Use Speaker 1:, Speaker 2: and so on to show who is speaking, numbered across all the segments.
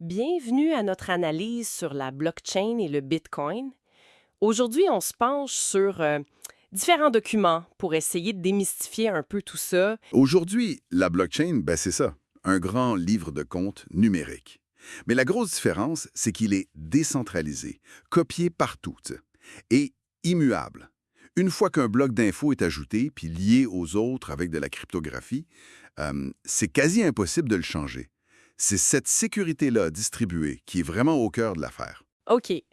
Speaker 1: Bienvenue à notre analyse sur la blockchain et le Bitcoin. Aujourd'hui, on se penche sur différents documents pour essayer de démystifier un peu tout ça.
Speaker 2: Aujourd'hui, la blockchain, c'est ça, un grand livre de compte numérique. Mais la grosse différence, c'est qu'il est décentralisé, copié partout, et immuable. Une fois qu'un bloc d'infos est ajouté puis lié aux autres avec de la cryptographie, c'est quasi impossible de le changer. C'est cette sécurité-là distribuée qui est vraiment au cœur de l'affaire.
Speaker 1: OK. Et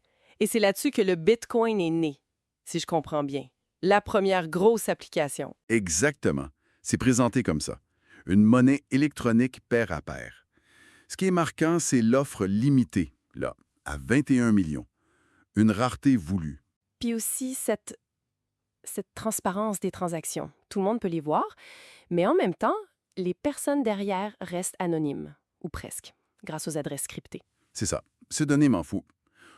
Speaker 1: c'est là-dessus que le Bitcoin est né, si je comprends bien. La première grosse application.
Speaker 2: Exactement. C'est présenté comme ça. Une monnaie électronique pair à pair. Ce qui est marquant, c'est l'offre limitée, là, à 21 millions. Une rareté voulue.
Speaker 1: Puis aussi cette transparence des transactions. Tout le monde peut les voir, mais en même temps, les personnes derrière restent anonymes, ou presque, grâce aux adresses cryptées.
Speaker 2: C'est ça. Ces données m'en fous.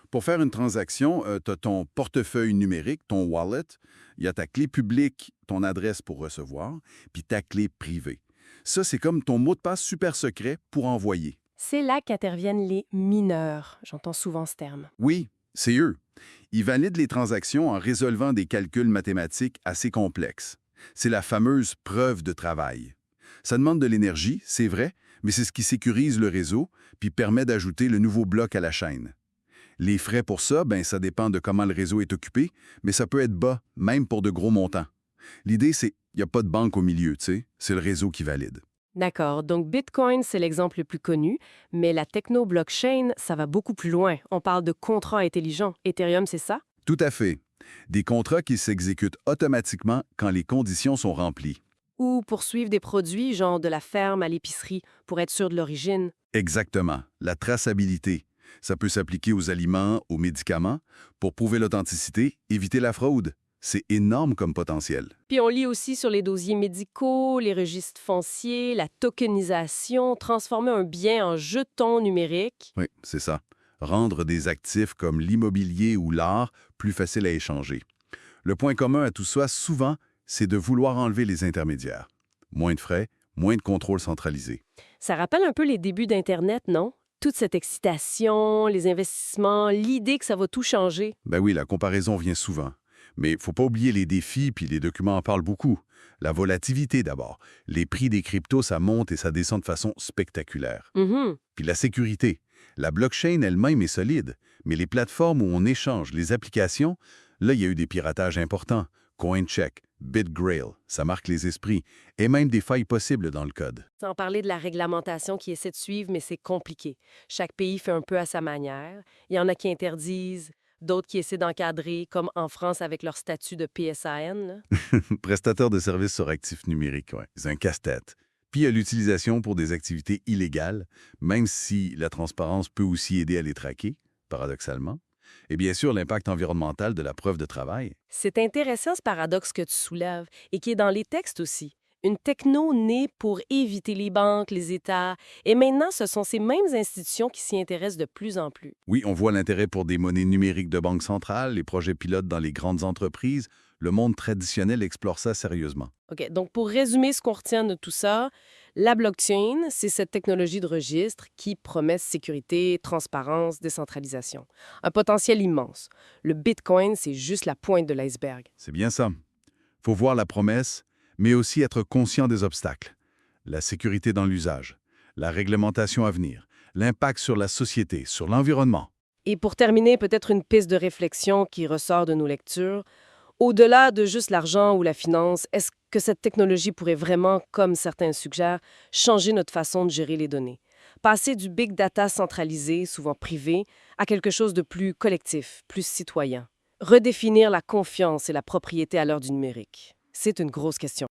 Speaker 2: Pour faire une transaction, tu as ton portefeuille numérique, ton wallet, il y a ta clé publique, ton adresse pour recevoir, puis ta clé privée. Ça, c'est comme ton mot de passe super secret pour envoyer.
Speaker 1: C'est là qu'interviennent les mineurs. J'entends souvent ce terme.
Speaker 2: Oui, c'est eux. Ils valident les transactions en résolvant des calculs mathématiques assez complexes. C'est la fameuse preuve de travail. Ça demande de l'énergie, c'est vrai, mais c'est ce qui sécurise le réseau puis permet d'ajouter le nouveau bloc à la chaîne. Les frais pour ça, ça dépend de comment le réseau est occupé, mais ça peut être bas, même pour de gros montants. L'idée, c'est qu'il n'y a pas de banque au milieu, c'est le réseau qui valide.
Speaker 1: D'accord, donc Bitcoin, c'est l'exemple le plus connu, mais la techno-blockchain, ça va beaucoup plus loin. On parle de contrats intelligents. Ethereum, c'est ça?
Speaker 2: Tout à fait. Des contrats qui s'exécutent automatiquement quand les conditions sont remplies.
Speaker 1: Ou poursuivre des produits, genre de la ferme à l'épicerie, pour être sûr de l'origine.
Speaker 2: Exactement. La traçabilité. Ça peut s'appliquer aux aliments, aux médicaments. Pour prouver l'authenticité, éviter la fraude. C'est énorme comme potentiel.
Speaker 1: Puis on lit aussi sur les dossiers médicaux, les registres fonciers, la tokenisation, transformer un bien en jeton numérique.
Speaker 2: Oui, c'est ça. Rendre des actifs comme l'immobilier ou l'art plus faciles à échanger. Le point commun à tout ça, souvent, c'est de vouloir enlever les intermédiaires. Moins de frais, moins de contrôle centralisé.
Speaker 1: Ça rappelle un peu les débuts d'Internet, non? Toute cette excitation, les investissements, l'idée que ça va tout changer.
Speaker 2: Ben oui, la comparaison vient souvent. Mais il ne faut pas oublier les défis, puis les documents en parlent beaucoup. La volatilité d'abord. Les prix des cryptos, ça monte et ça descend de façon spectaculaire.
Speaker 1: Mhm.
Speaker 2: Puis la sécurité. La blockchain elle-même est solide, mais les plateformes où on échange les applications, là, il y a eu des piratages importants. CoinCheck, BitGrail, ça marque les esprits, et même des failles possibles dans le code.
Speaker 1: Sans parler de la réglementation qui essaie de suivre, mais c'est compliqué. Chaque pays fait un peu à sa manière. Il y en a qui interdisent, d'autres qui essaient d'encadrer, comme en France avec leur statut de PSAN. Là.
Speaker 2: Prestataire de services sur actifs numériques, ouais. C'est un casse-tête. Puis il y a l'utilisation pour des activités illégales, même si la transparence peut aussi aider à les traquer, paradoxalement. Et bien sûr, l'impact environnemental de la preuve de travail.
Speaker 1: C'est intéressant ce paradoxe que tu soulèves et qui est dans les textes aussi. Une techno née pour éviter les banques, les États, et maintenant ce sont ces mêmes institutions qui s'y intéressent de plus en plus.
Speaker 2: Oui, on voit l'intérêt pour des monnaies numériques de banque centrale, les projets pilotes dans les grandes entreprises. Le monde traditionnel explore ça sérieusement.
Speaker 1: OK, donc pour résumer ce qu'on retient de tout ça, la blockchain, c'est cette technologie de registre qui promet sécurité, transparence, décentralisation. Un potentiel immense. Le Bitcoin, c'est juste la pointe de l'iceberg.
Speaker 2: C'est bien ça. Faut voir la promesse, mais aussi être conscient des obstacles. La sécurité dans l'usage, la réglementation à venir, l'impact sur la société, sur l'environnement.
Speaker 1: Et pour terminer, peut-être une piste de réflexion qui ressort de nos lectures. Au-delà de juste l'argent ou la finance, est-ce que cette technologie pourrait vraiment, comme certains suggèrent, changer notre façon de gérer les données? Passer du big data centralisé, souvent privé, à quelque chose de plus collectif, plus citoyen. Redéfinir la confiance et la propriété à l'heure du numérique. C'est une grosse question.